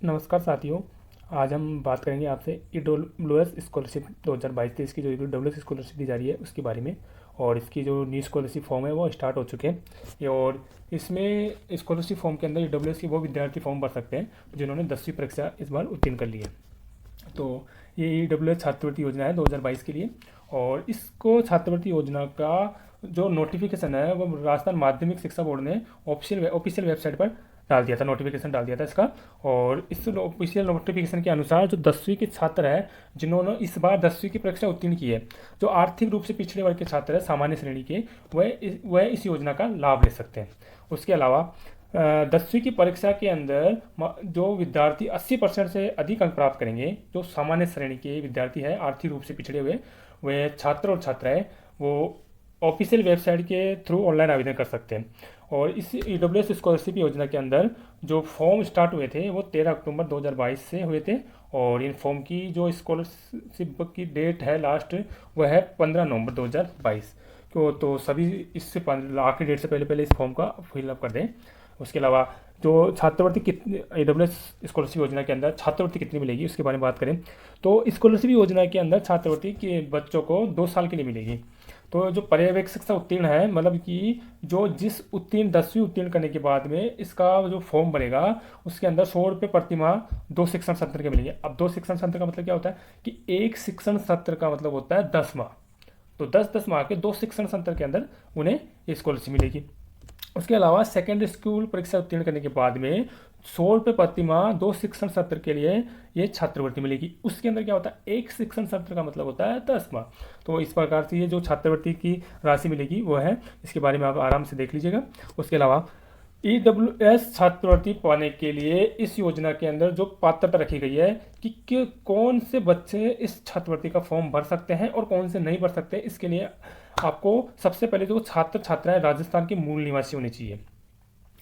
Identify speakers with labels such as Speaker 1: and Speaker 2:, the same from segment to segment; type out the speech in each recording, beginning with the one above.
Speaker 1: नमस्कार साथियों। आज हम बात करेंगे आपसे ईडब्ल्यूएस स्कॉलरशिप 2022-23 की जो ईडब्ल्यूएस स्कॉलरशिप दी जा रही है उसके बारे में। और इसकी जो न्यू स्कॉलरशिप फॉर्म है वो स्टार्ट हो चुके हैं और इसमें स्कॉलरशिप फॉर्म के अंदर ईडब्ल्यूएस के वो विद्यार्थी फॉर्म भर सकते हैं जिन्होंने 10वीं परीक्षा इस बार उत्तीर्ण कर ली है। तो ये ईडब्ल्यूएस छात्रवृत्ति योजना है 2022 के लिए। और इसको छात्रवृत्ति योजना का जो नोटिफिकेशन है वो राजस्थान माध्यमिक शिक्षा बोर्ड ने ऑफिशियल वेबसाइट पर डाल दिया था, नोटिफिकेशन डाल दिया था इसका। और इस ऑफिशियल नोटिफिकेशन के अनुसार जो 10वीं के छात्र हैं जिन्होंने इस बार 10वीं की परीक्षा उत्तीर्ण की है, जो आर्थिक रूप से पिछड़े वर्ग के छात्र हैं सामान्य श्रेणी के, वह इस योजना का लाभ ले सकते हैं। उसके अलावा 10वीं की परीक्षा के अंदर जो विद्यार्थी 80% से अधिक अंक प्राप्त करेंगे, जो सामान्य श्रेणी के विद्यार्थी है आर्थिक रूप से पिछड़े हुए, वे छात्र और छात्राएं वो ऑफिशियल वेबसाइट के थ्रू ऑनलाइन आवेदन कर सकते हैं। और इस ईडब्ल्यूएस स्कॉलरशिप योजना के अंदर जो फॉर्म स्टार्ट हुए थे वो 13 अक्टूबर 2022 से हुए थे। और इन फॉर्म की जो स्कॉलरशिप की डेट है लास्ट, वह है 15 नवंबर 2022 को। तो सभी इससे आखिरी डेट से पहले पहले इस फॉर्म का फिलअप कर दें। उसके अलावा जो छात्रवृत्ति कितनी ईडब्ल्यूएस स्कॉलरशिप योजना के अंदर छात्रवृत्ति कितनी मिलेगी उसके बारे में बात करें तो स्कॉलरशिप योजना के अंदर छात्रवृत्ति के बच्चों को 2 साल के लिए मिलेगी। तो जो पर्यवेक्षक से उत्तीर्ण है, मतलब कि जो जिस उत्तीर्ण 10वीं उत्तीर्ण करने के बाद में इसका जो फॉर्म बनेगा उसके अंदर 100 रुपये प्रति माह 2 शिक्षण सत्र के मिलेंगे। अब 2 शिक्षण सत्र का मतलब क्या होता है कि एक शिक्षण सत्र का मतलब होता है 10 माह। तो 10-10 माह के 2 शिक्षण सत्र के अंदर उन्हें स्कॉलरशिप मिलेगी। उसके अलावा सेकेंडरी स्कूल परीक्षा उत्तीर्ण करने के बाद में 100 रुपये प्रति माह 2 शिक्षण सत्र के लिए ये छात्रवृत्ति मिलेगी। उसके अंदर क्या होता है, एक शिक्षण सत्र का मतलब होता है 10 माह। तो इस प्रकार से ये जो छात्रवृत्ति की राशि मिलेगी वो है, इसके बारे में आप आराम से देख लीजिएगा। उसके अलावा ईडब्ल्यूएस छात्रवृत्ति पाने के लिए इस योजना के अंदर जो पात्रता रखी गई है कि कौन से बच्चे इस छात्रवृत्ति का फॉर्म भर सकते हैं और कौन से नहीं भर सकते, इसके लिए आपको सबसे पहले जो छात्र छात्राएं राजस्थान के मूल निवासी होने चाहिए।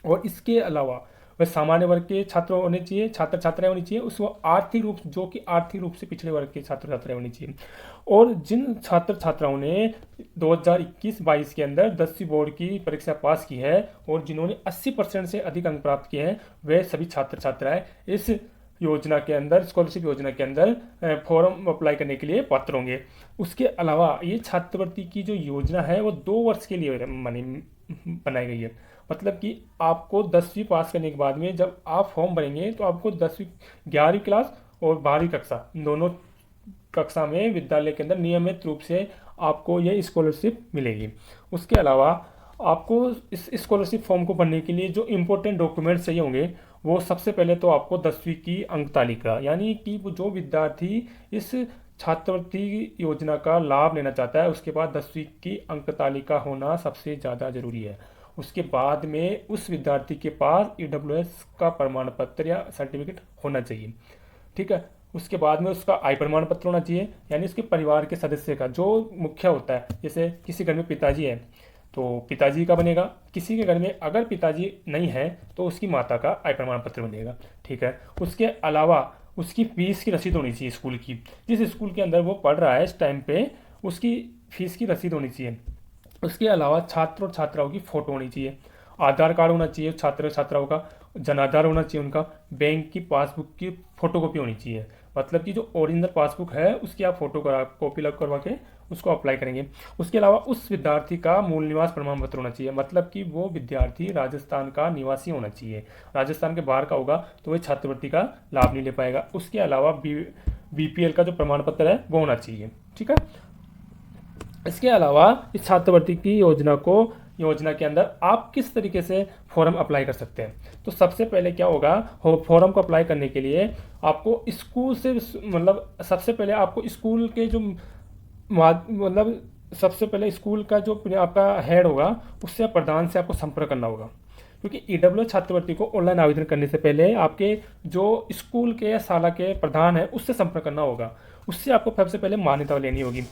Speaker 1: और इसके अलावा वह सामान्य वर्ग के छात्र होने चाहिए, छात्र छात्राएं होनी चाहिए, उसको आर्थिक रूप से पिछड़े वर्ग के छात्र छात्राएं होनी चाहिए। और जिन छात्र छात्राओं ने 2021-22 के अंदर 10वीं बोर्ड की परीक्षा पास की है और जिन्होंने 80% से अधिक अंक प्राप्त किए हैं, वे सभी छात्र छात्राएं इस योजना के अंदर, स्कॉलरशिप योजना के अंदर फॉर्म अप्लाई करने के लिए पात्र होंगे। उसके अलावा ये छात्रवृत्ति की जो योजना है वो 2 वर्ष के लिए बनाई गई है। मतलब कि आपको 10वीं पास करने के बाद में जब आप फॉर्म भरेंगे तो आपको 10वीं 11वीं क्लास और 12वीं कक्षा दोनों कक्षा में विद्यालय के अंदर नियमित रूप से आपको ये स्कॉलरशिप मिलेगी। उसके अलावा आपको इस स्कॉलरशिप फॉर्म को भरने के लिए जो इम्पोर्टेंट डॉक्यूमेंट्स चाहिए होंगे, वो सबसे पहले तो आपको 10वीं की अंक तालिका, यानी कि जो विद्यार्थी इस छात्रवृत्ति योजना का लाभ लेना चाहता है उसके बाद 10वीं की अंक तालिका होना सबसे ज़्यादा ज़रूरी है। उसके बाद में उस विद्यार्थी के पास ईडब्ल्यूएस का प्रमाण पत्र या सर्टिफिकेट होना चाहिए। ठीक है। उसके बाद में उसका आय प्रमाण पत्र होना चाहिए, यानी उसके परिवार के सदस्य का जो मुखिया होता है। जैसे किसी घर में पिताजी है तो पिताजी का बनेगा, किसी के घर में अगर पिताजी नहीं है तो उसकी माता का आय प्रमाण पत्र बनेगा। ठीक है। उसके अलावा उसकी फीस की रसीद होनी चाहिए स्कूल की, जिस स्कूल के अंदर वो पढ़ रहा है इस टाइम पे उसकी फीस की रसीद होनी चाहिए। उसके अलावा छात्र और छात्राओं की फ़ोटो होनी चाहिए, आधार कार्ड होना चाहिए छात्र छात्राओं का, जनाधार होना चाहिए उनका, बैंक की पासबुक की फ़ोटोकॉपी होनी चाहिए। मतलब कि जो ओरिजिनल पासबुक है उसकी आप फोटो कॉपी लग करवा के उसको अप्लाई करेंगे। उसके अलावा उस विद्यार्थी का मूल निवास प्रमाण पत्र होना चाहिए, मतलब कि वो विद्यार्थी राजस्थान का निवासी होना चाहिए। राजस्थान के बाहर का होगा तो वह छात्रवृत्ति का लाभ नहीं ले पाएगा। उसके अलावा बीपीएल का जो प्रमाण पत्र है वो होना चाहिए। ठीक है। इसके अलावा इस छात्रवृत्ति की योजना के अंदर आप किस तरीके से फॉर्म अप्लाई कर सकते हैं। तो सबसे पहले क्या होगा, फॉर्म को अप्लाई करने के लिए आपको स्कूल से, मतलब सबसे पहले आपको स्कूल के जो मतलब सबसे पहले स्कूल का जो आपका हेड होगा उससे प्रधान से आपको संपर्क करना होगा, क्योंकि ईडब्ल्यू छात्रवृत्ति को ऑनलाइन आवेदन करने से पहले आपके जो स्कूल के या शाला के प्रधान है उससे संपर्क करना होगा। उससे आपको सबसे पहले मान्यता लेनी होगी।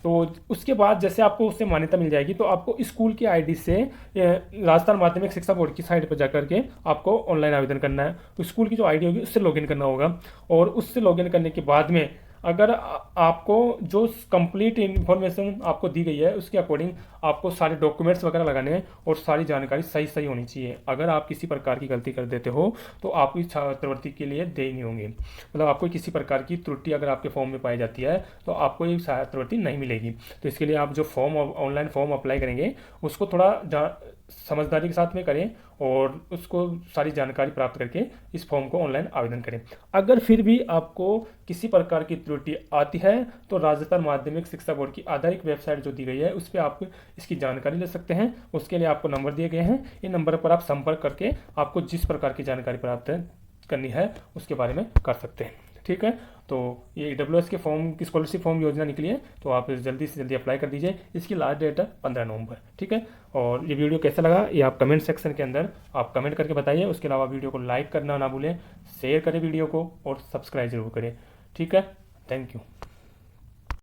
Speaker 1: तो उसके बाद जैसे आपको उससे मान्यता मिल जाएगी तो आपको स्कूल की आईडी से राजस्थान माध्यमिक शिक्षा बोर्ड की साइट पर जाकर के आपको ऑनलाइन आवेदन करना है। तो स्कूल की जो आईडी होगी उससे लॉगिन करना होगा और उससे लॉगिन करने के बाद में अगर आपको जो कंप्लीट इन्फॉर्मेशन आपको दी गई है उसके अकॉर्डिंग आपको सारे डॉक्यूमेंट्स वगैरह लगाने हैं और सारी जानकारी सही सही होनी चाहिए। अगर आप किसी प्रकार की गलती कर देते हो तो आपकी छात्रवृत्ति के लिए देय नहीं होंगे, मतलब आपको किसी प्रकार की त्रुटि अगर आपके फॉर्म में पाई जाती है तो आपको ये छात्रवृत्ति नहीं मिलेगी। तो इसके लिए आप जो फॉर्म ऑनलाइन फॉर्म अप्लाई करेंगे उसको थोड़ा समझदारी के साथ में करें और उसको सारी जानकारी प्राप्त करके इस फॉर्म को ऑनलाइन आवेदन करें। अगर फिर भी आपको किसी प्रकार की त्रुटि आती है तो राजस्थान माध्यमिक शिक्षा बोर्ड की आधारिक वेबसाइट जो दी गई है उस पर आप इसकी जानकारी ले सकते हैं। उसके लिए आपको नंबर दिए गए हैं, इन नंबर पर आप संपर्क करके आपको जिस प्रकार की जानकारी प्राप्त करनी है उसके बारे में कर सकते हैं। ठीक है, तो ये EWS के फॉर्म की स्कॉलरशिप फॉर्म योजना निकली है तो आप जल्दी से जल्दी अप्लाई कर दीजिए। इसकी लास्ट डेट है 15 नवंबर। ठीक है, और ये वीडियो कैसा लगा ये आप कमेंट सेक्शन के अंदर आप कमेंट करके बताइए। उसके अलावा वीडियो को लाइक करना ना भूलें, शेयर करें वीडियो को और सब्सक्राइब जरूर करें। ठीक है, थैंक यू।